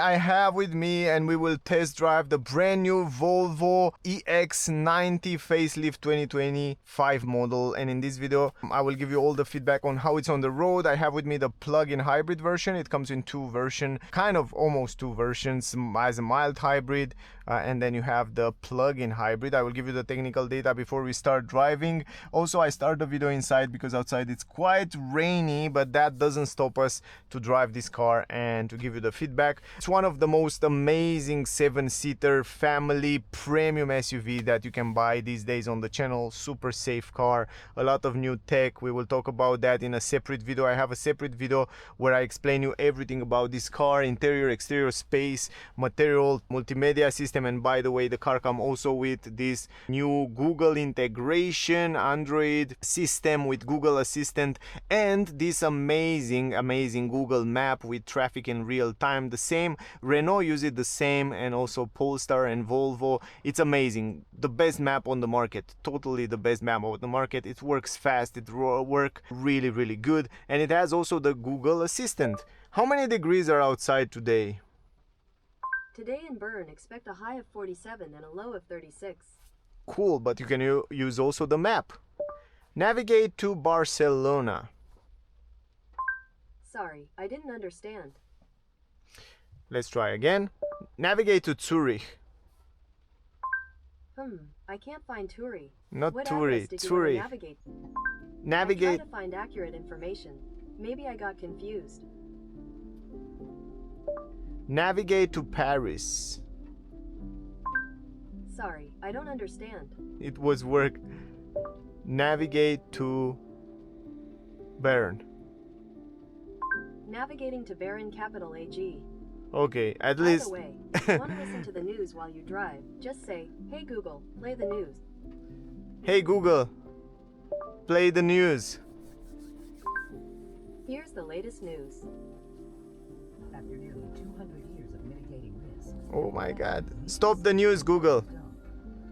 I have with me, and we will test drive the brand new Volvo XC90 Facelift 2025 model. And in this video I will give you all the feedback on how it's on the road. I have with me the plug-in hybrid version. It comes in two versions, kind of almost two versions, as a mild hybrid, and then you have the plug-in hybrid. I will give you the technical data before we start driving. Also, I start the video inside because outside it's quite rainy, but that doesn't stop us to drive this car and to give you the feedback. It's one of the most amazing 7-seater family premium SUV that you can buy these days on the channel. Super safe car, a lot of new tech. We will talk about that in a separate video. I have a separate video where I explain you everything about this car: interior, exterior, space, material, multimedia system. And by the way, the car comes also with this new Google integration, Android system with Google Assistant, and this amazing Google map with traffic in real time. The same Renault use it the same, and also Polestar and Volvo. It's amazing, the best map on the market, totally the best map on the market. It works fast, it works really good, and it has also the Google Assistant. How many degrees are outside today? Today in Bern, expect a high of 47 and a low of 36. Cool, but you can use also the map. Navigate to Barcelona. Sorry, I didn't understand. Let's try again. Navigate to Zurich. I can't find Turi. Not what Turi, did you Zurich. navigate? Navigate. I tried to find accurate information. Maybe I got confused. Navigate to Paris. Sorry, I don't understand. It was work. Navigate to Bern. Navigating to Bern Capital AG. Okay, at By least. the way, if you want to listen to the news while you drive, just say, "Hey Google, play the news." Hey Google, play the news. Here's the latest news. After nearly 200 years of mitigating risks. Oh my god. Stop the news, Google.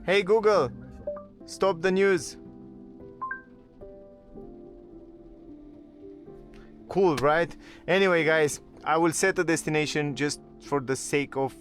Hey Google, stop the news. Cool, right? Anyway, guys, I will set a destination just for the sake of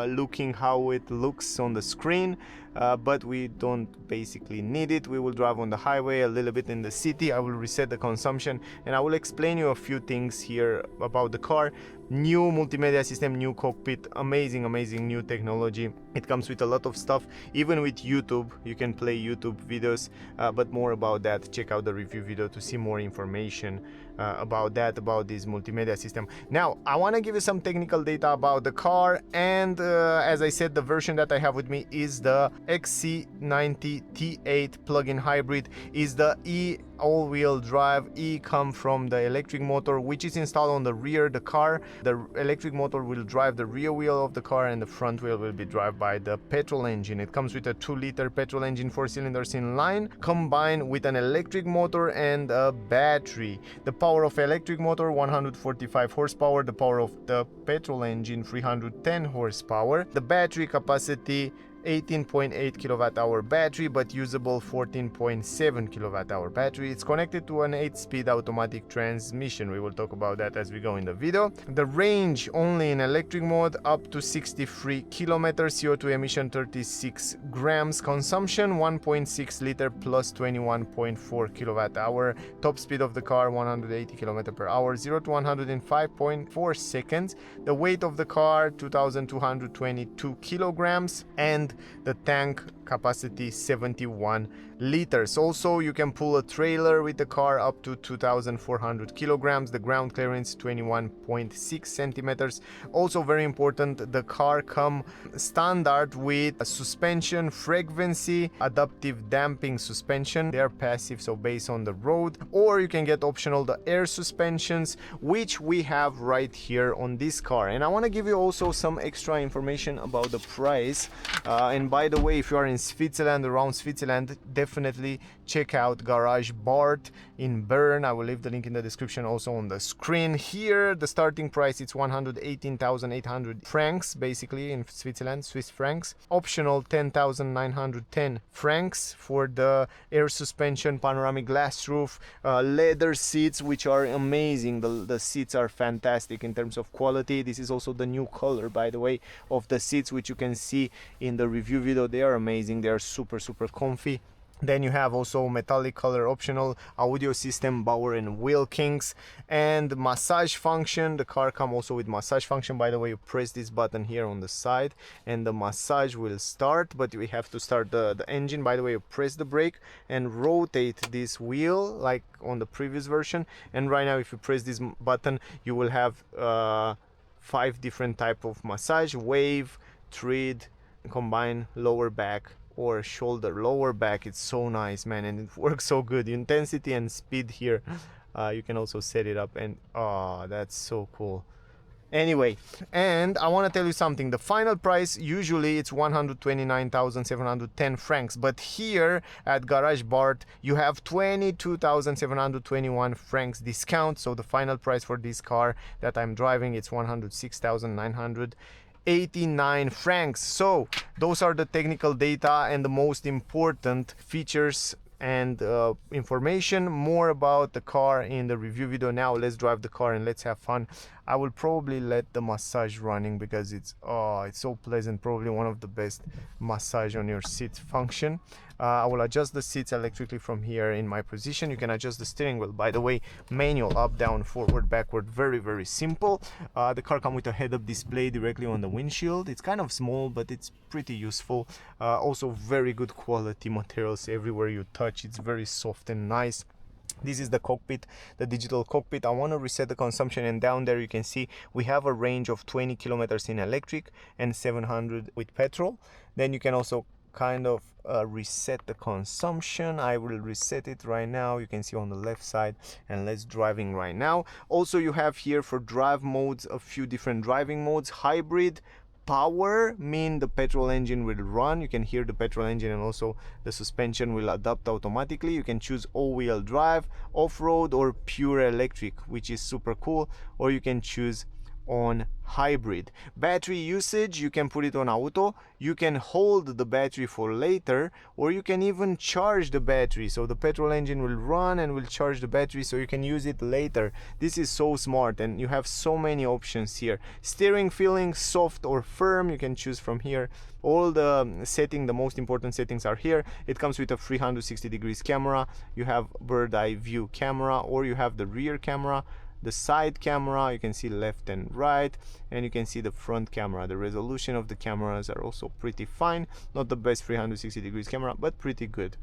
looking how it looks on the screen, but we don't basically need it. We will drive on the highway, a little bit in the city. I will reset the consumption, and I will explain you a few things here about the car. New multimedia system, new cockpit, amazing new technology. It comes with a lot of stuff, even with YouTube. You can play YouTube videos, but more about that, check out the review video to see more information about that, about this multimedia system. Now I want to give you some technical data about the car, and as I said, the version that I have with me is the XC90 T8 plug-in hybrid. Is the E all-wheel drive. E come from the electric motor, which is installed on the rear of the car. The electric motor will drive the rear wheel of the car, and the front wheel will be driven by the petrol engine. It comes with a 2-liter petrol engine, 4 cylinders in line, combined with an electric motor and a battery. The power of electric motor 145 horsepower, the power of the petrol engine 310 horsepower. The battery capacity 18.8 kilowatt hour battery, but usable 14.7 kilowatt hour battery. It's connected to an 8-speed automatic transmission. We will talk about that as we go in the video. The range only in electric mode up to 63 kilometers, CO2 emission 36 grams, consumption 1.6 liter plus 21.4 kilowatt hour. Top speed of the car 180 kilometers per hour, 0 to 100 in 5.4 seconds. The weight of the car 2222 kilograms, and the tank capacity 71 liters. Also, you can pull a trailer with the car up to 2400 kilograms. The ground clearance 21.6 centimeters. Also very important, the car come standard with a suspension frequency, adaptive damping suspension. They are passive, so based on the road, or you can get optional the air suspensions, which we have right here on this car. And I want to give you also some extra information about the price. And by the way, if you are in Switzerland, around Switzerland, definitely check out Garage Bart in Bern. I will leave the link in the description, also on the screen here. The starting price is 118,800 francs, basically in Switzerland, Swiss francs. Optional 10,910 francs for the air suspension, panoramic glass roof, leather seats, which are amazing. The seats are fantastic in terms of quality. This is also the new color, by the way, of the seats, which you can see in the review video. They are amazing. They are super comfy. Then you have also metallic color optional, audio system, Bauer and Wilkins, and massage function. The car comes also with massage function. By the way, you press this button here on the side and the massage will start, but we have to start the engine. By the way, you press the brake and rotate this wheel like on the previous version, and right now if you press this button you will have 5 different type of massage: wave, tread, combine, lower back, or shoulder. Lower back, it's so nice, man, and it works so good. Intensity and speed here, you can also set it up, and that's so cool. Anyway, and I want to tell you something. The final price usually it's 129,710 francs, but here at Garage Bart you have 22,721 francs discount. So the final price for this car that I'm driving, it's 106,989 francs. So those are the technical data and the most important features and information. More about the car in the review video. Now let's drive the car and let's have fun. I will probably let the massage running because it's so pleasant. Probably one of the best massage on your seat function. I will adjust the seats electrically from here in my position. You can adjust the steering wheel, by the way, manual, up, down, forward, backward, very simple. The car comes with a head-up display directly on the windshield. It's kind of small, but it's pretty useful. Also very good quality materials everywhere you touch. It's very soft and nice. This is the cockpit, the digital cockpit. I want to reset the consumption, and down there you can see we have a range of 20 kilometers in electric and 700 with petrol. Then you can also kind of reset the consumption. I will reset it right now. You can see on the left side, and let's driving right now. Also you have here for drive modes a few different driving modes. Hybrid, power mean the petrol engine will run. You can hear the petrol engine, and also the suspension will adapt automatically. You can choose all-wheel drive, off-road, or pure electric, which is super cool, or you can choose on hybrid. Battery usage, you can put it on auto. You can hold the battery for later, or you can even charge the battery, so the petrol engine will run and will charge the battery, so you can use it later. This is so smart, and you have so many options here. Steering feeling, soft or firm, you can choose from here. All the setting, the most important settings are here. It comes with a 360 degrees camera. You have bird eye view camera, or you have the rear camera, the side camera, you can see left and right, and you can see the front camera. The resolution of the cameras are also pretty fine. Not the best 360 degrees camera, but pretty good.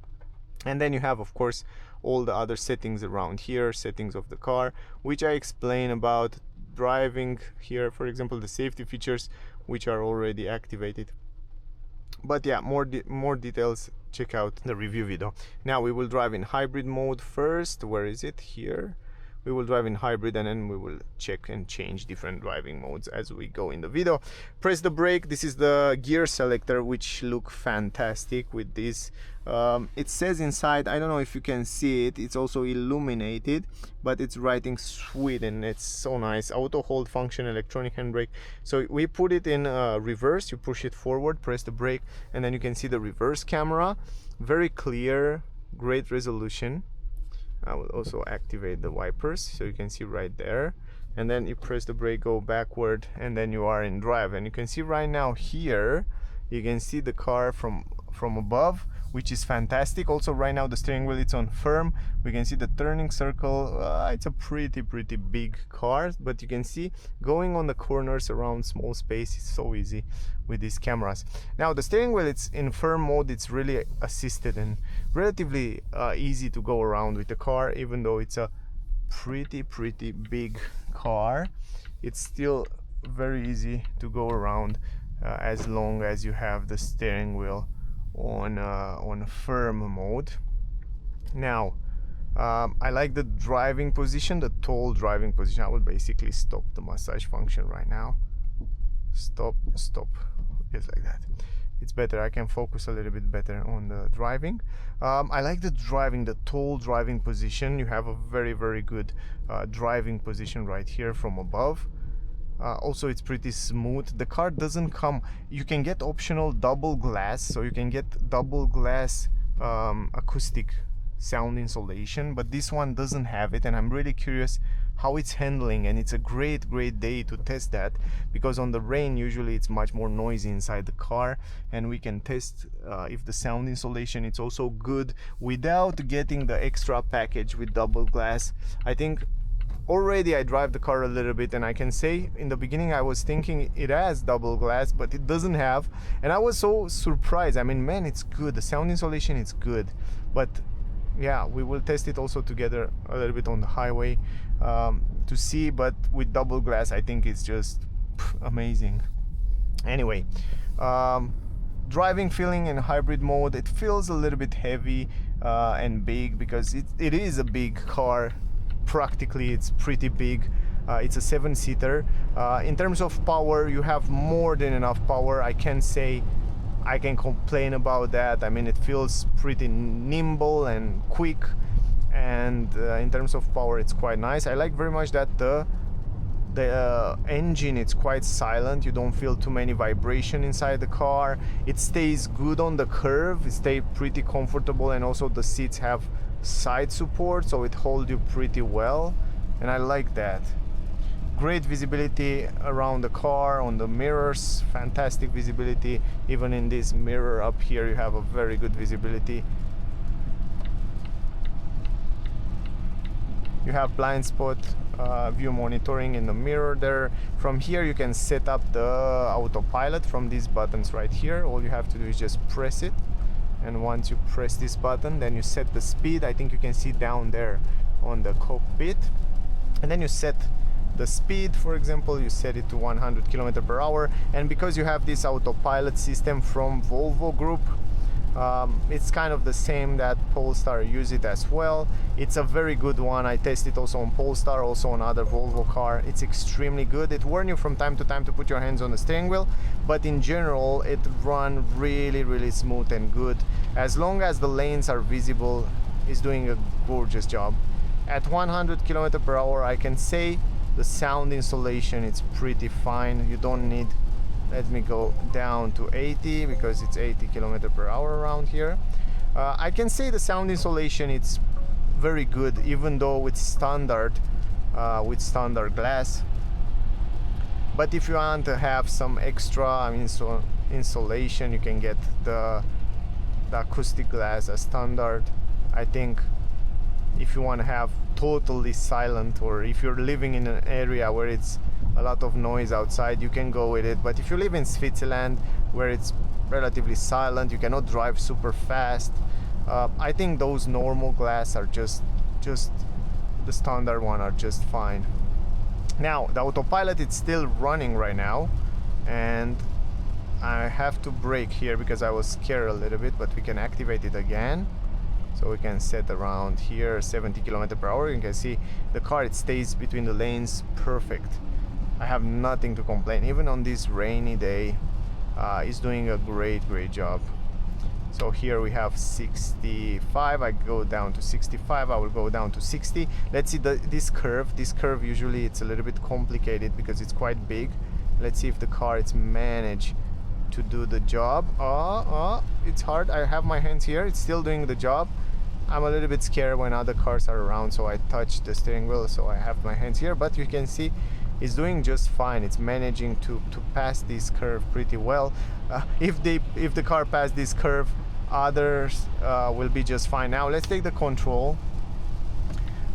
And then you have, of course, all the other settings around here, settings of the car, which I explain about driving here. For example, the safety features, which are already activated. But yeah, more details, check out the review video. Now we will drive in hybrid mode first. Where is it? Here. We will drive in hybrid, and then we will check and change different driving modes as we go in the video. Press the brake. This is the gear selector, which look fantastic with this. It says inside, I don't know if you can see it, it's also illuminated, but it's writing Sweden. It's so nice. Auto hold function, electronic handbrake. So we put it in reverse. You push it forward, press the brake, and then you can see the reverse camera. Very clear, great resolution. I will also activate the wipers, so you can see right there, and then you press the brake, go backward, and then you are in drive. And you can see right now here, you can see the car from above, which is fantastic. Also right now the steering wheel, it's on firm. We can see the turning circle. It's a pretty big car, but you can see going on the corners around small space is so easy with these cameras. Now the steering wheel, it's in firm mode. It's really assisted and relatively easy to go around with the car. Even though it's a pretty big car, it's still very easy to go around as long as you have the steering wheel on firm mode. Now I like the driving position, the tall driving position. I will basically stop the massage function right now. Stop, just like that. it's better. I can focus a little bit better on the driving. I like the driving, the tall driving position. You have a very good driving position right here from above. Also, it's pretty smooth. The car doesn't come, you can get optional double glass, so you can get double glass acoustic sound insulation, but this one doesn't have it, and I'm really curious how it's handling. And it's a great day to test that, because on the rain usually it's much more noisy inside the car, and we can test if the sound insulation is also good without getting the extra package with double glass. I think already I drive the car a little bit, and I can say in the beginning I was thinking it has double glass, but it doesn't have, and I was so surprised. I mean, man, it's good. The sound insulation is good, but yeah, we will test it also together a little bit on the highway to see. But with double glass, I think it's just amazing. Anyway, driving feeling in hybrid mode, it feels a little bit heavy and big, because it is a big car. Practically it's pretty big. It's a 7-seater. In terms of power, you have more than enough power. I can't say I can complain about that. I mean, it feels pretty nimble and quick, and in terms of power it's quite nice. I like very much that the engine, it's quite silent. You don't feel too many vibration inside the car. It stays good on the curve. It stays pretty comfortable, and also the seats have side support, so it holds you pretty well, and I like that. Great visibility around the car, on the mirrors, fantastic visibility. Even in this mirror up here you have a very good visibility. You have blind spot view monitoring in the mirror there. From here you can set up the autopilot from these buttons right here. All you have to do is just press it, and once you press this button, then you set the speed. I think you can see down there on the cockpit, and then you set the speed. For example, you set it to 100 km/h, and because you have this autopilot system from Volvo Group, it's kind of the same that Polestar use it as well. It's a very good one. I tested also on Polestar, also on other Volvo car. It's extremely good. It warns you from time to time to put your hands on the steering wheel, but in general it runs really smooth and good. As long as the lanes are visible, it's doing a gorgeous job. At 100 km/h, I can say the sound insulation, it's pretty fine. You don't need, let me go down to 80, because it's 80 km/h around here. I can say the sound insulation, it's very good, even though with standard glass. But if you want to have some extra, I mean, so insulation, you can get the acoustic glass as standard. I think if you want to have totally silent, or if you're living in an area where it's a lot of noise outside, you can go with it. But if you live in Switzerland, where it's relatively silent, you cannot drive super fast, I think those normal glass are just the standard one are just fine. Now the autopilot, it's still running right now, and I have to brake here because I was scared a little bit, but we can activate it again. So we can set around here 70 km/h. You can see the car, it stays between the lanes perfect. I have nothing to complain. Even on this rainy day, it's doing a great job. So here we have 65. I go down to 65. I will go down to 60. Let's see this curve. This curve, usually it's a little bit complicated because it's quite big. Let's see if the car, it's managed to do the job. It's hard. I have my hands here. It's still doing the job. I'm a little bit scared when other cars are around, so I touch the steering wheel, so I have my hands here, but you can see it's doing just fine. It's managing to pass this curve pretty well. If the car pass this curve, others will be just fine. Now let's take the control.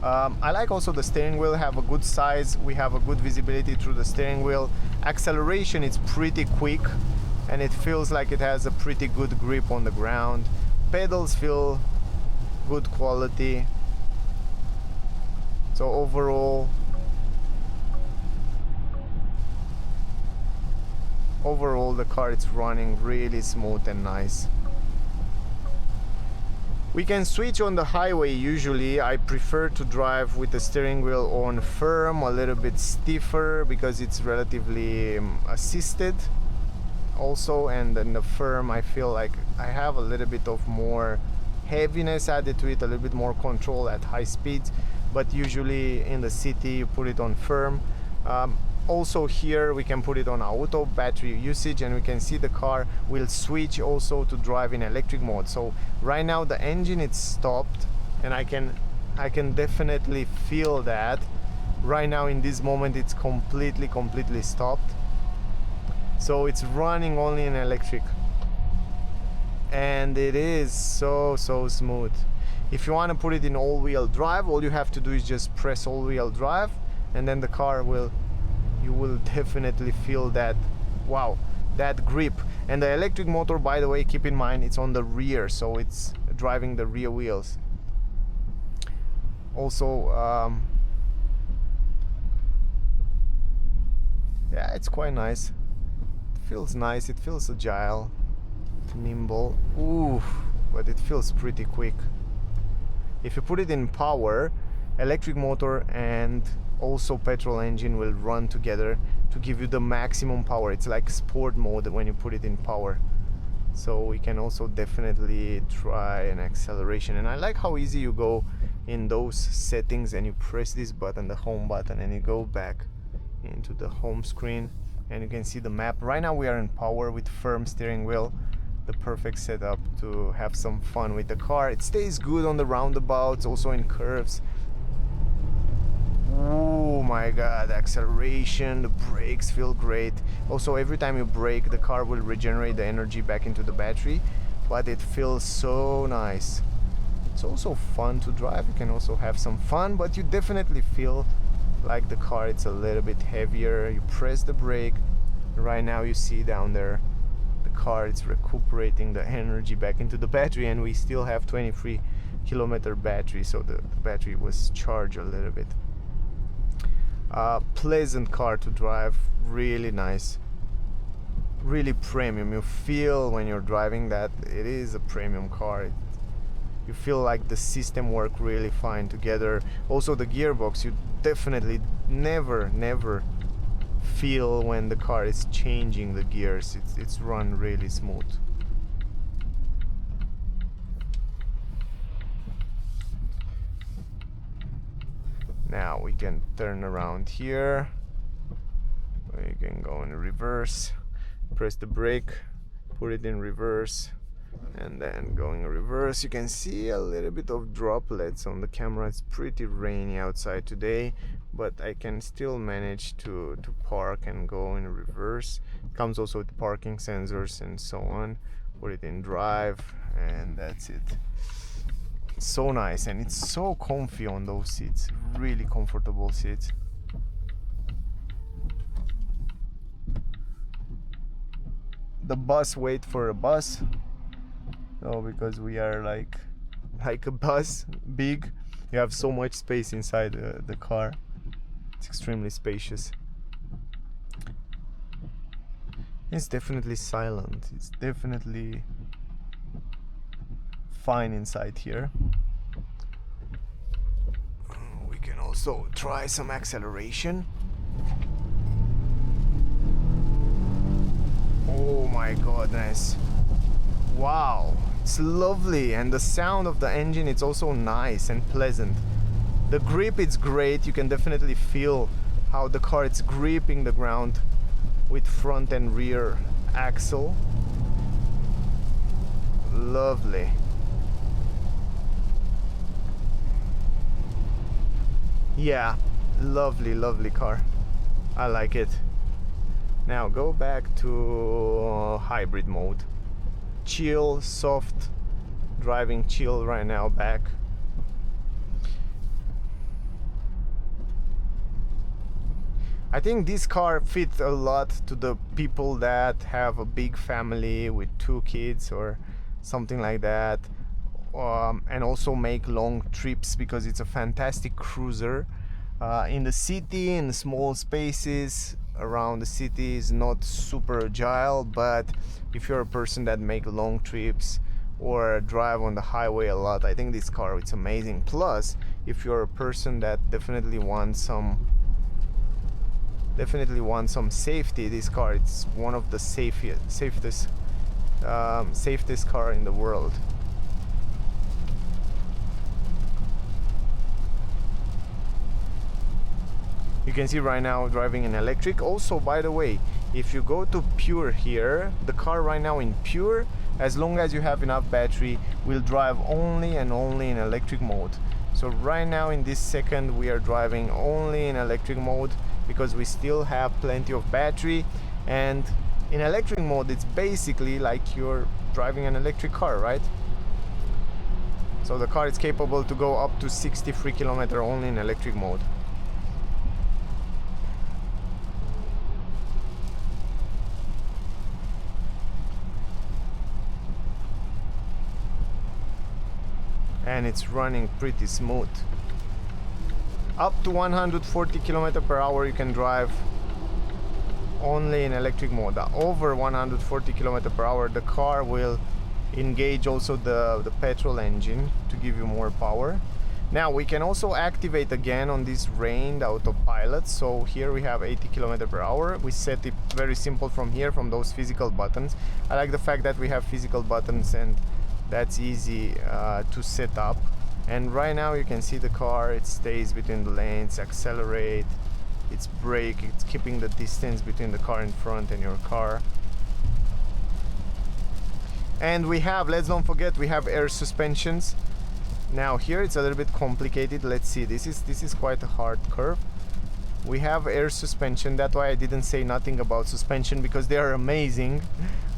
I like also the steering wheel, have a good size. We have a good visibility through the steering wheel. Acceleration, it's pretty quick, and it feels like it has a pretty good grip on the ground. Pedals feel good quality. So overall the car, it's running really smooth and nice. We can switch on the highway. Usually I prefer to drive with the steering wheel on firm, a little bit stiffer, because it's relatively assisted. also, and in the firm I feel like I have a little bit of more heaviness added to it, a little bit more control at high speeds, but usually in the city you put it on firm. Also here we can put it on auto battery usage, and we can see the car will switch also to drive in electric mode. So right now the engine is stopped, and I can definitely feel that right now in this moment it's completely stopped. So it's running only in electric, and it is so smooth. If you want to put it in all-wheel drive, all you have to do is just press all-wheel drive, and then the car you will definitely feel that, wow, that grip. And the electric motor, by the way, keep in mind it's on the rear, so it's driving the rear wheels. Also, yeah, it's quite nice. It feels nice, it feels agile, nimble. Ooh, but it feels pretty quick. If you put it in power, electric motor and also petrol engine will run together to give you the maximum power. It's like sport mode when you put it in power. So we can also definitely try an acceleration, and I like how easy you go in those settings and you press this button, the home button, and you go back into the home screen and you can see the map. Right now we are in power with firm steering wheel, the perfect setup to have some fun with the car. It stays good on the roundabouts, also in curves. Oh my god, acceleration, the brakes feel great. Also, every time you brake, the car will regenerate the energy back into the battery, but it feels so nice. It's also fun to drive. You can also have some fun, but you definitely feel like the car it's a little bit heavier. You press the brake, right now you see down there the car it's recuperating the energy back into the battery, and we still have 23-kilometer battery, so the battery was charged a little bit. Pleasant car to drive, really nice, really premium. You feel when you're driving that it is a premium car. You feel like the system work really fine together. Also the gearbox, you definitely never feel when the car is changing the gears. It's run really smooth. Now we can turn around here. We can go in reverse, press the brake, put it in reverse, and then going in reverse. You can see a little bit of droplets on the camera. It's pretty rainy outside today, but I can still manage to park and go in reverse. It comes also with parking sensors and so on. Put it in drive, and that's it. So nice, and it's so comfy on those seats, really comfortable seats. The bus wait for a bus, oh, because we are like a bus, big. You have so much space inside the car. It's extremely spacious. It's definitely silent. It's definitely fine inside here. We can also try some acceleration. Oh my goodness, wow, it's lovely, and the sound of the engine, it's also nice and pleasant. The grip, it's great. You can definitely feel how the car is gripping the ground with front and rear axle. Lovely. Yeah, lovely car. I like it. Now go back to hybrid mode. Chill, soft driving, chill right now back. I think this car fits a lot to the people that have a big family with 2 kids or something like that. And also make long trips, because it's a fantastic cruiser. In the city, in small spaces around the city, is not super agile, but if you're a person that make long trips or drive on the highway a lot, I think this car it's amazing. Plus, if you're a person that definitely wants some definitely want some safety, this car, it's one of the safest car in the world. You can see right now driving in electric. Also, by the way, if you go to pure here, the car right now in pure, as long as you have enough battery, will drive only and only in electric mode. So right now in this second we are driving only in electric mode because we still have plenty of battery, and in electric mode it's basically like you're driving an electric car, right? So the car is capable to go up to 63 km only in electric mode. And it's running pretty smooth. Up to 140 km per hour you can drive only in electric mode. Over 140 km per hour the car will engage also the petrol engine to give you more power. Now we can also activate again on this range the autopilot. So here we have 80 km per hour. We set it very simple from here, from those physical buttons. I like the fact that we have physical buttons and that's easy to set up. And right now you can see the car, it stays between the lanes, accelerate, it's brake, it's keeping the distance between the car in front and your car. And we have, let's don't forget, we have air suspensions. Now here it's a little bit complicated. Let's see, this is quite a hard curve. We have air suspension, that's why I didn't say nothing about suspension, because they are amazing.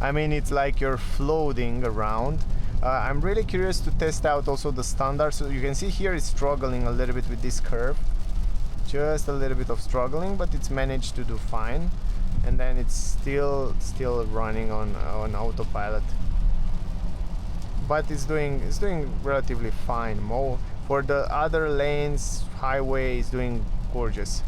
I mean, it's like you're floating around. I'm really curious to test out also the standard. So you can see here it's struggling a little bit with this curve, just a little bit of struggling, but it's managed to do fine. And then it's still running on autopilot, but it's doing relatively fine. For the other lanes, highway is doing gorgeous.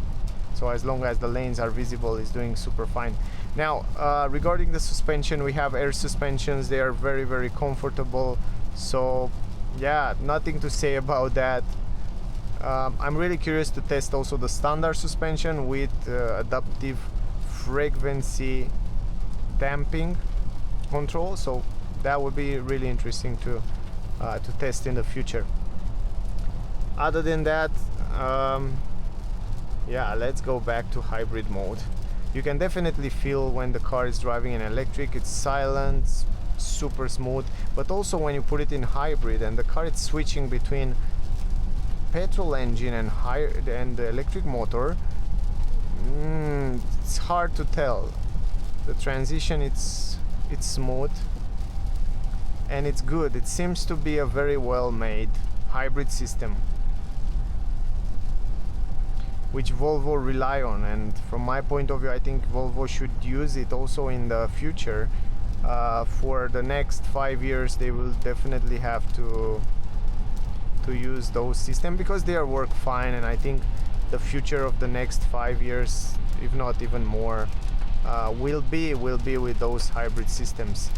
So as long as the lanes are visible, it's doing super fine. Now regarding the suspension, we have air suspensions. They are very, very comfortable. So yeah, nothing to say about that. I'm really curious to test also the standard suspension with adaptive frequency damping control. So that would be really interesting to test in the future. Other than that, yeah, let's go back to hybrid mode. You can definitely feel when the car is driving in electric, it's silent, super smooth, but also when you put it in hybrid and the car is switching between petrol engine and the electric motor, it's hard to tell. The transition, it's smooth and it's good. It seems to be a very well made hybrid system, which Volvo rely on, and from my point of view I think Volvo should use it also in the future. For the next 5 years they will definitely have to use those systems because they work fine, and I think the future of the next 5 years, if not even more, will be with those hybrid systems.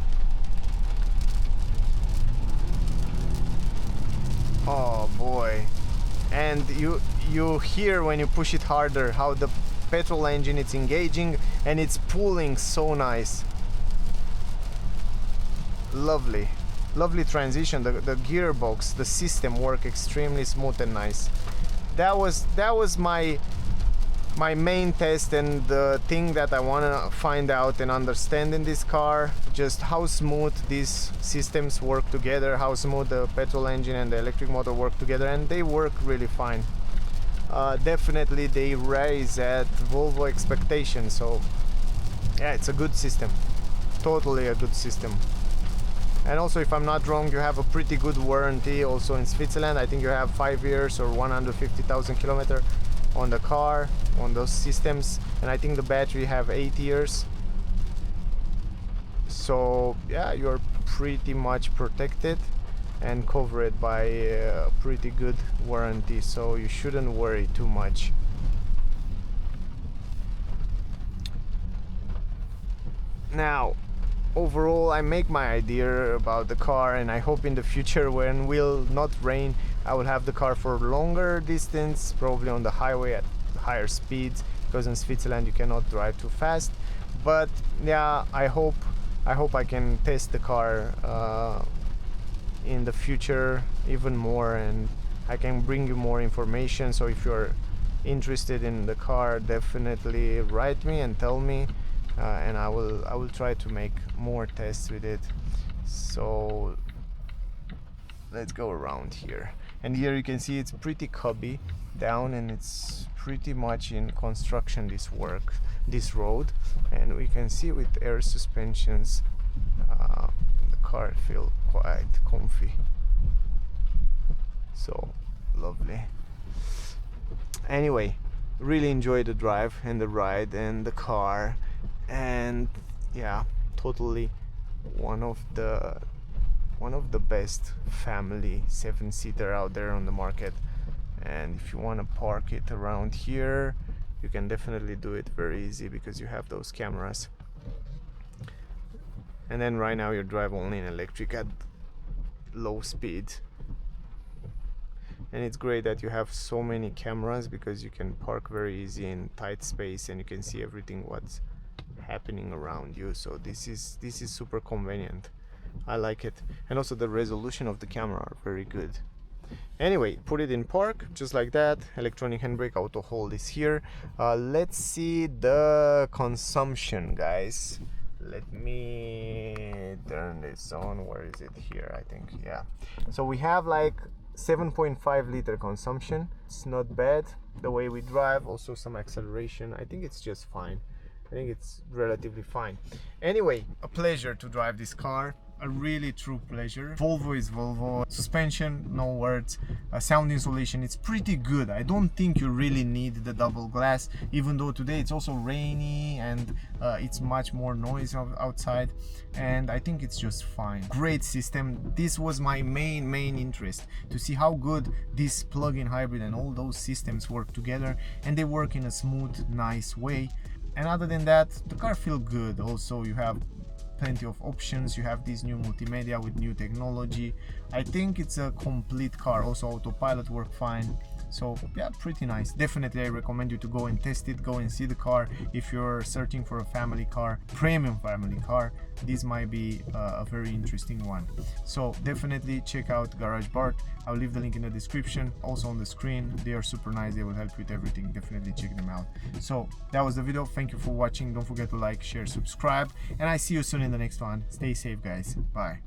Oh boy. And you hear when you push it harder how the petrol engine is engaging and it's pulling so nice. Lovely transition. The gearbox, the system work extremely smooth and nice. That was my main test, and the thing that I want to find out and understand in this car, just how smooth these systems work together, how smooth the petrol engine and the electric motor work together, and they work really fine. Definitely they raise at Volvo expectations. So yeah, it's a good system, totally a good system. And also, if I'm not wrong, you have a pretty good warranty also in Switzerland. I think you have 5 years or 150,000 kilometers on the car, on those systems, and I think the battery have 8 years. So yeah, you're pretty much protected and covered by a pretty good warranty, so you shouldn't worry too much. Now overall, I make my idea about the car, and I hope in the future, when will not rain, I will have the car for longer distance, probably on the highway at higher speeds, because in Switzerland you cannot drive too fast. But yeah, I hope I can test the car in the future even more, and I can bring you more information. So if you're interested in the car, definitely write me and tell me, and I will try to make more tests with it. So let's go around here, and here you can see it's pretty cubby down, and it's pretty much in construction, this road, and we can see with air suspensions the car feel quite comfy, so lovely. Anyway, really enjoy the drive and the ride and the car, and yeah, totally one of the best family 7-seater out there on the market. And if you want to park it around here, you can definitely do it very easy because you have those cameras. And then right now you drive only in electric at low speed, and it's great that you have so many cameras because you can park very easy in tight space and you can see everything what's happening around you. So this is super convenient. I like it, and also the resolution of the camera are very good. Anyway, put it in park just like that. Electronic handbrake, auto hold is here. Let's see the consumption, guys. Let me turn this on. Where is it? Here, I think. Yeah, so we have like 7.5 liter consumption. It's not bad the way we drive. Also some acceleration, I think it's just fine. I think it's relatively fine. Anyway, a pleasure to drive this car, a really true pleasure. Volvo is Volvo. Suspension, no words. Sound insulation, it's pretty good. I don't think you really need the double glass, even though today it's also rainy and it's much more noise outside, and I think it's just fine. Great system. This was my main interest, to see how good this plug-in hybrid and all those systems work together, and they work in a smooth, nice way. And other than that, the car feels good. Also, you have plenty of options. You have this new multimedia with new technology. I think it's a complete car. Also, Autopilot works fine. So yeah, pretty nice. Definitely I recommend you to go and test it, go and see the car. If you're searching for a family car, premium family car, this might be a very interesting one. So definitely check out Garage Bart. I'll leave the link in the description, also on the screen. They are super nice, they will help you with everything. Definitely check them out. So that was the video. Thank you for watching. Don't forget to like, share, subscribe, and I see you soon in the next one. Stay safe, guys. Bye.